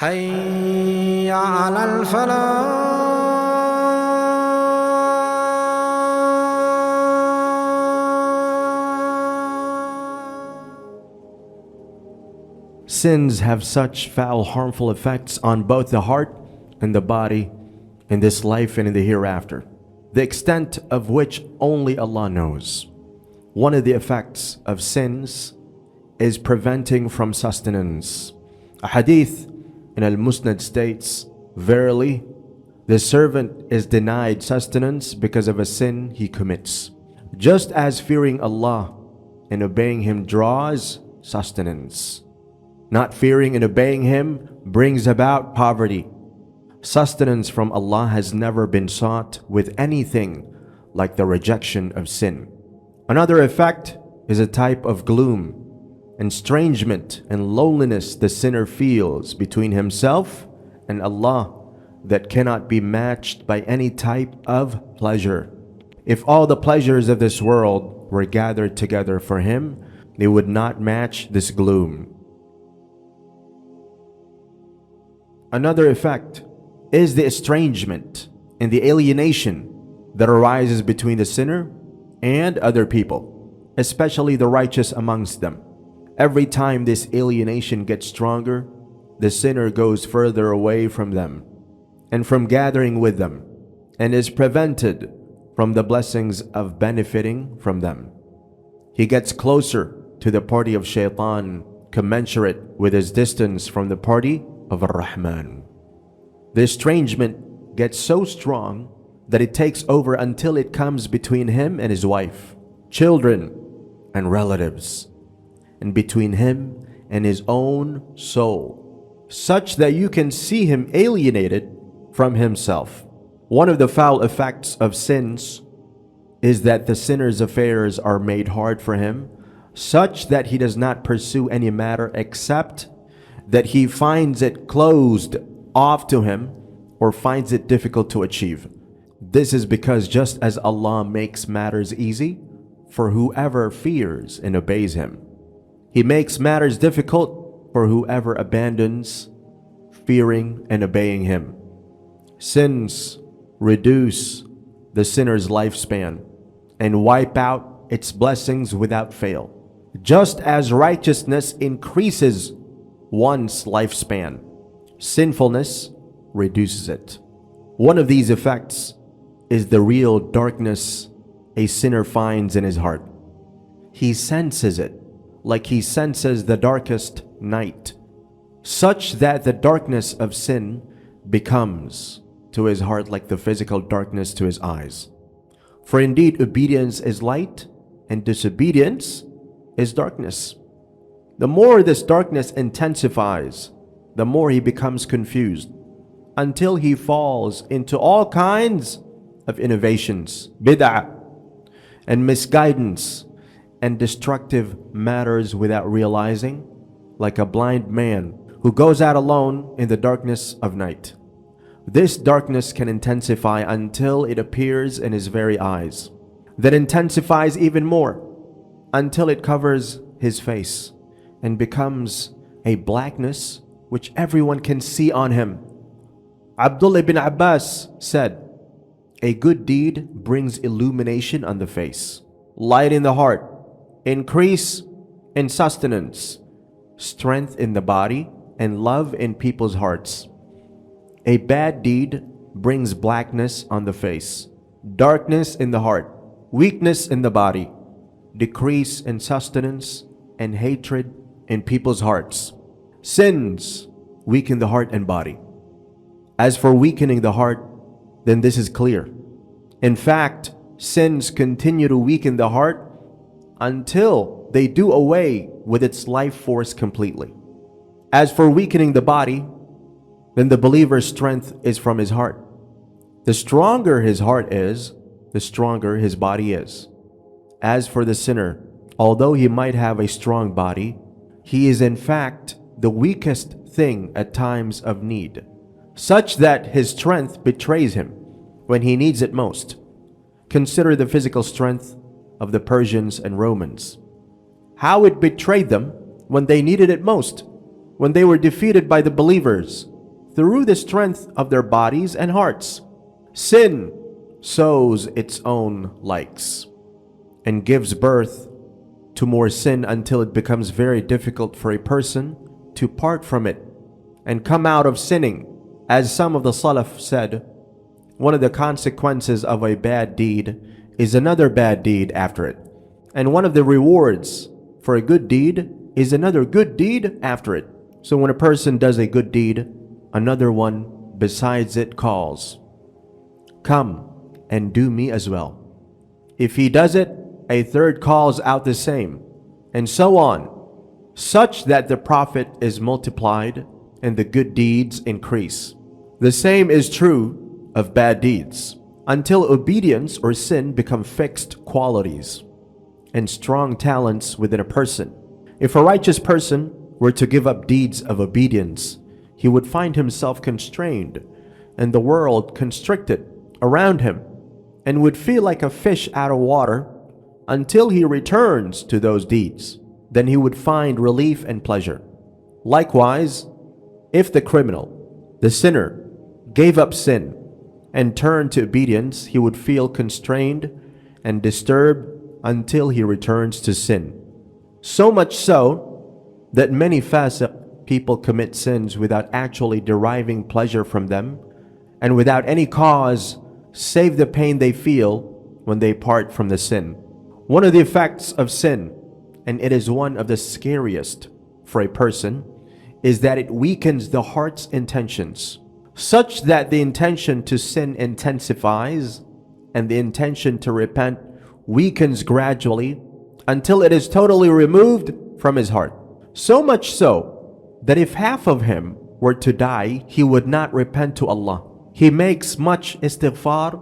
حي على الفلاح. Sins have such foul, harmful effects on both the heart and the body in this life and in the hereafter, the extent of which only Allah knows. One of the effects of sins is preventing from sustenance. A hadith in Al-Musnad states, "Verily, the servant is denied sustenance because of a sin he commits, just as fearing Allah and obeying Him draws sustenance. Not fearing and obeying Him brings about poverty. Sustenance from Allah has never been sought with anything like the rejection of sin." Another effect is a type of gloom, estrangement, and loneliness the sinner feels between himself and Allah that cannot be matched by any type of pleasure. If all the pleasures of this world were gathered together for him, they would not match this gloom. Another effect is the estrangement and the alienation that arises between the sinner and other people, especially the righteous amongst them. Every time this alienation gets stronger, the sinner goes further away from them and from gathering with them, and is prevented from the blessings of benefiting from them. He gets closer to the party of shaitan, commensurate with his distance from the party of Ar-Rahman. The estrangement gets so strong that it takes over until it comes between him and his wife, children, and relatives, and between him and his own soul, such that you can see him alienated from himself. One of the foul effects of sins is that the sinner's affairs are made hard for him, such that he does not pursue any matter except that he finds it closed off to him or finds it difficult to achieve. This is because just as Allah makes matters easy for whoever fears and obeys Him, He makes matters difficult for whoever abandons fearing and obeying Him. Sins reduce the sinner's lifespan and wipe out its blessings without fail, just as righteousness increases one's lifespan. Sinfulness reduces it. One of these effects is the real darkness a sinner finds in his heart. He senses it like he senses the darkest night, such that the darkness of sin becomes to his heart like the physical darkness to his eyes. For indeed, obedience is light and disobedience is darkness. The more this darkness intensifies, the more he becomes confused, until he falls into all kinds of innovations, bid'ah, and misguidance, and destructive matters without realizing, like a blind man who goes out alone in the darkness of night. This darkness can intensify until it appears in his very eyes, that intensifies even more until it covers his face and becomes a blackness which everyone can see on him. Abdullah ibn Abbas said, "A good deed brings illumination on the face, light in the heart, increase in sustenance, strength in the body, and love in people's hearts. A bad deed brings blackness on the face, darkness in the heart, weakness in the body, decrease in sustenance, and hatred in people's hearts." Sins weaken the heart and body. As for weakening the heart, then this is clear. In fact, sins continue to weaken the heart until they do away with its life force completely. As for weakening the body, then the believer's strength is from his heart. The stronger his heart is, the stronger his body is. As for the sinner, although he might have a strong body, he is in fact the weakest thing at times of need, such that his strength betrays him when he needs it most. Consider the physical strength of the Persians and Romans. How it betrayed them when they needed it most, when they were defeated by the believers through the strength of their bodies and hearts. Sin sows its own likes and gives birth to more sin until it becomes very difficult for a person to part from it and come out of sinning. As some of the Salaf said, one of the consequences of a bad deed is another bad deed after it. And one of the rewards for a good deed is another good deed after it. So when a person does a good deed, another one besides it calls, "Come and do me as well." If he does it, a third calls out the same, and so on, such that the profit is multiplied and the good deeds increase. The same is true of bad deeds, until obedience or sin become fixed qualities and strong talents within a person. If a righteous person were to give up deeds of obedience, he would find himself constrained and the world constricted around him, and would feel like a fish out of water until he returns to those deeds. Then he would find relief and pleasure. Likewise, if the criminal, the sinner, gave up sin and turned to obedience, he would feel constrained and disturbed until he returns to sin. So much so that many fasiq people commit sins without actually deriving pleasure from them and without any cause save the pain they feel when they part from the sin. One of the effects of sin, and it is one of the scariest for a person, is that it weakens the heart's intentions, such that the intention to sin intensifies and the intention to repent weakens gradually until it is totally removed from his heart. So much so that if half of him were to die, he would not repent to Allah. He makes much istighfar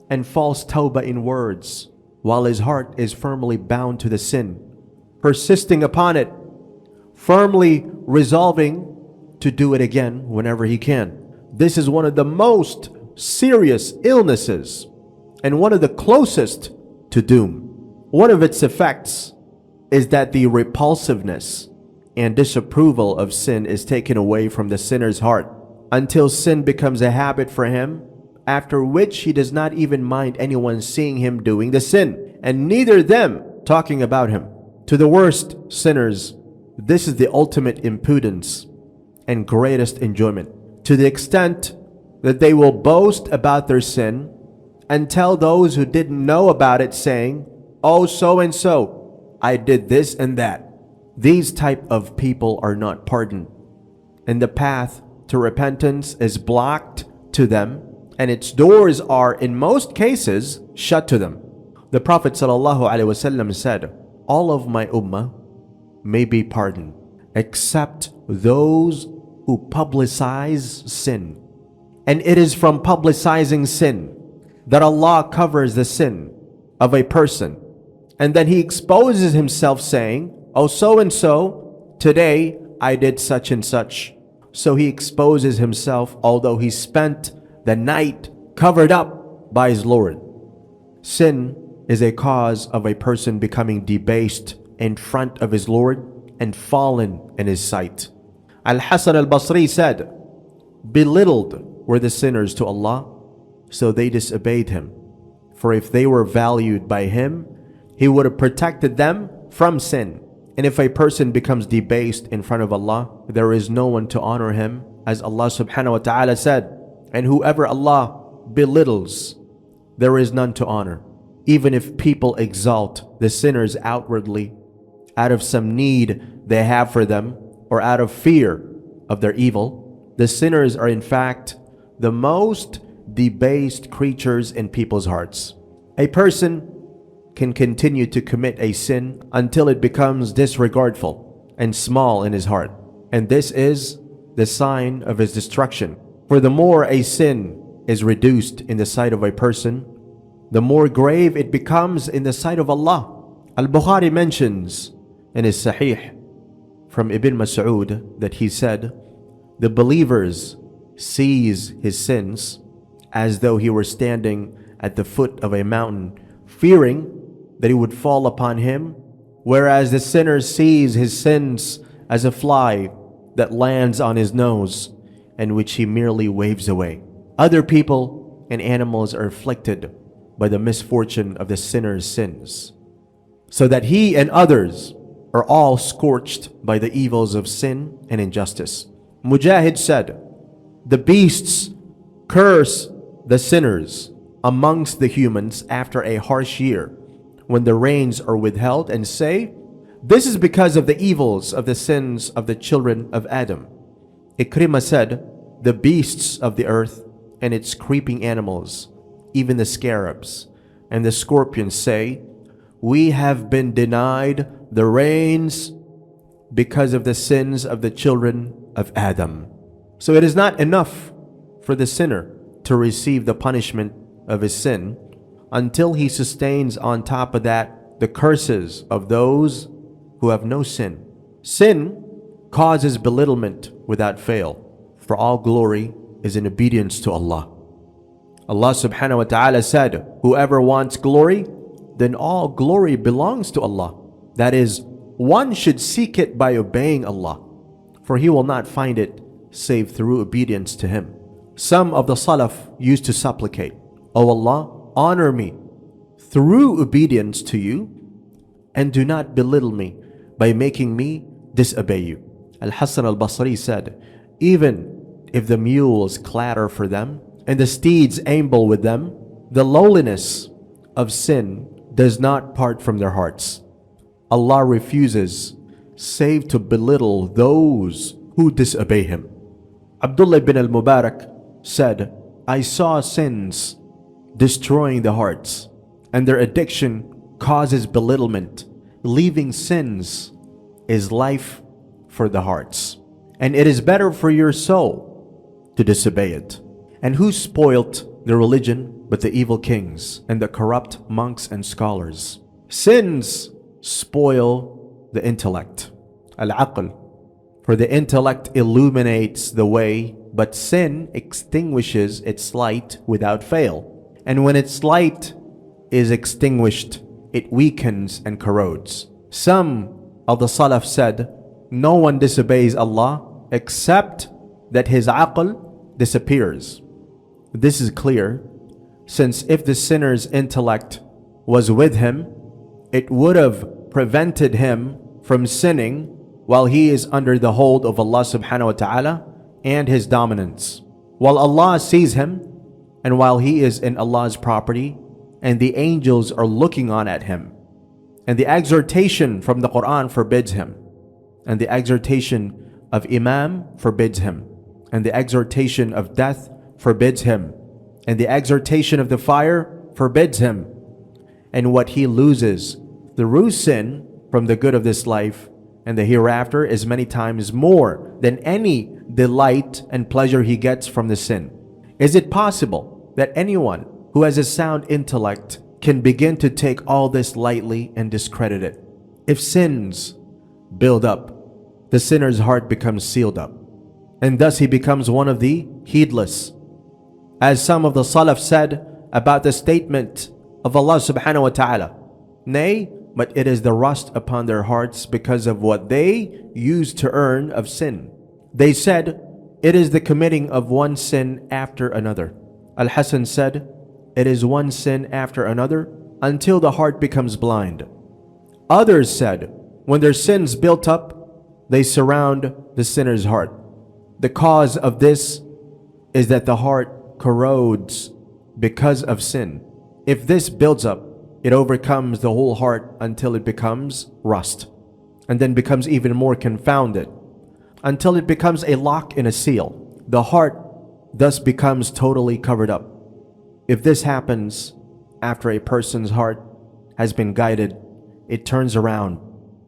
and false tawbah in words, while his heart is firmly bound to the sin, persisting upon it, firmly resolving to do it again whenever he can. This is one of the most serious illnesses and one of the closest to doom. One of its effects is that the repulsiveness and disapproval of sin is taken away from the sinner's heart until sin becomes a habit for him, after which he does not even mind anyone seeing him doing the sin, and neither them talking about him. To the worst sinners, this is the ultimate impudence and greatest enjoyment, to the extent that they will boast about their sin and tell those who didn't know about it, saying, "Oh, so and so, I did this and that." These type of people are not pardoned, and the path to repentance is blocked to them, and its doors are in most cases shut to them. The Prophet ﷺ said, "All of my ummah may be pardoned, except those who publicize sin." And it is from publicizing sin that Allah covers the sin of a person, and then he exposes himself saying, "Oh, so and so, today I did such and such." So he exposes himself, although he spent the night covered up by his Lord. Sin is a cause of a person becoming debased in front of his Lord and fallen in his sight. Al-Hasan al-Basri said, "Belittled were the sinners to Allah, so they disobeyed him. For if they were valued by him, he would have protected them from sin. And if a person becomes debased in front of Allah, there is no one to honor him, as Allah subhanahu wa ta'ala said, and whoever Allah belittles, there is none to honor." Even if people exalt the sinners outwardly, out of some need they have for them, or out of fear of their evil, the sinners are in fact the most debased creatures in people's hearts. A person can continue to commit a sin until it becomes disregardful and small in his heart, and this is the sign of his destruction. For the more a sin is reduced in the sight of a person, the more grave it becomes in the sight of Allah. Al-Bukhari mentions in his Sahih from Ibn Mas'ud that he said, "The believers sees his sins as though he were standing at the foot of a mountain, fearing that he would fall upon him, whereas the sinner sees his sins as a fly that lands on his nose, and which he merely waves away. Other people and animals are afflicted by the misfortune of the sinner's sins, so that he and others are all scorched by the evils of sin and injustice. Mujahid said, the beasts curse the sinners amongst the humans after a harsh year, when the rains are withheld, and say, this is because of the evils of the sins of the children of Adam. Ikrimah said, the beasts of the earth and its creeping animals, even the scarabs and the scorpions, say, we have been denied the rains because of the sins of the children of Adam. So it is not enough for the sinner to receive the punishment of his sin until he sustains on top of that the curses of those who have no sin. Sin causes belittlement without fail, for all glory is in obedience to Allah. Allah subhanahu wa ta'ala said, whoever wants glory, then all glory belongs to Allah. That is, one should seek it by obeying Allah, for he will not find it save through obedience to Him. Some of the Salaf used to supplicate, O Allah, honor me through obedience to you, and do not belittle me by making me disobey you. Al-Hasan al-Basri said, even if the mules clatter for them and the steeds amble with them, the lowliness of sin does not part from their hearts. Allah refuses save to belittle those who disobey Him. Abdullah ibn al-Mubarak said, I saw sins destroying the hearts, and their addiction causes belittlement. Leaving sins is life for the hearts, and it is better for your soul to disobey it. And who spoilt the religion but the evil kings and the corrupt monks and scholars? Sins spoil the intellect, al-aql, for the intellect illuminates the way, but sin extinguishes its light without fail. And when its light is extinguished, it weakens and corrodes. Some of the Salaf said, no one disobeys Allah except that his aql disappears. This is clear, since if the sinner's intellect was with him, it would have prevented him from sinning while he is under the hold of Allah subhanahu wa ta'ala and His dominance. While Allah sees him, and while he is in Allah's property, and the angels are looking on at him, and the exhortation from the Quran forbids him, and the exhortation of Imam forbids him, and the exhortation of death forbids him, and the exhortation of the fire forbids him, and what he loses through sin from the good of this life and the hereafter is many times more than any delight and pleasure he gets from the sin. Is it possible that anyone who has a sound intellect can begin to take all this lightly and discredit it? If sins build up, the sinner's heart becomes sealed up, and thus he becomes one of the heedless. As some of the Salaf said about the statement of Allah subhanahu wa ta'ala, nay, but it is the rust upon their hearts because of what they used to earn of sin. They said, it is the committing of one sin after another. Al-Hasan said, it is one sin after another until the heart becomes blind. Others said, when their sins built up, they surround the sinner's heart. The cause of this is that the heart corrodes because of sin. If this builds up, it overcomes the whole heart until it becomes rust, and then becomes even more confounded, until it becomes a lock and a seal. The heart thus becomes totally covered up. If this happens after a person's heart has been guided, it turns around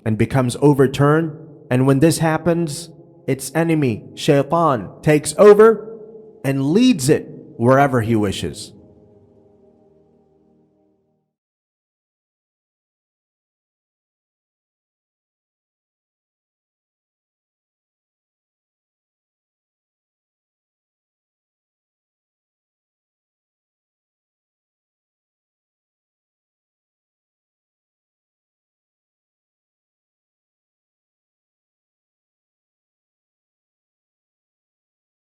and becomes overturned, and when this happens, its enemy, shaitan, takes over and leads it wherever he wishes.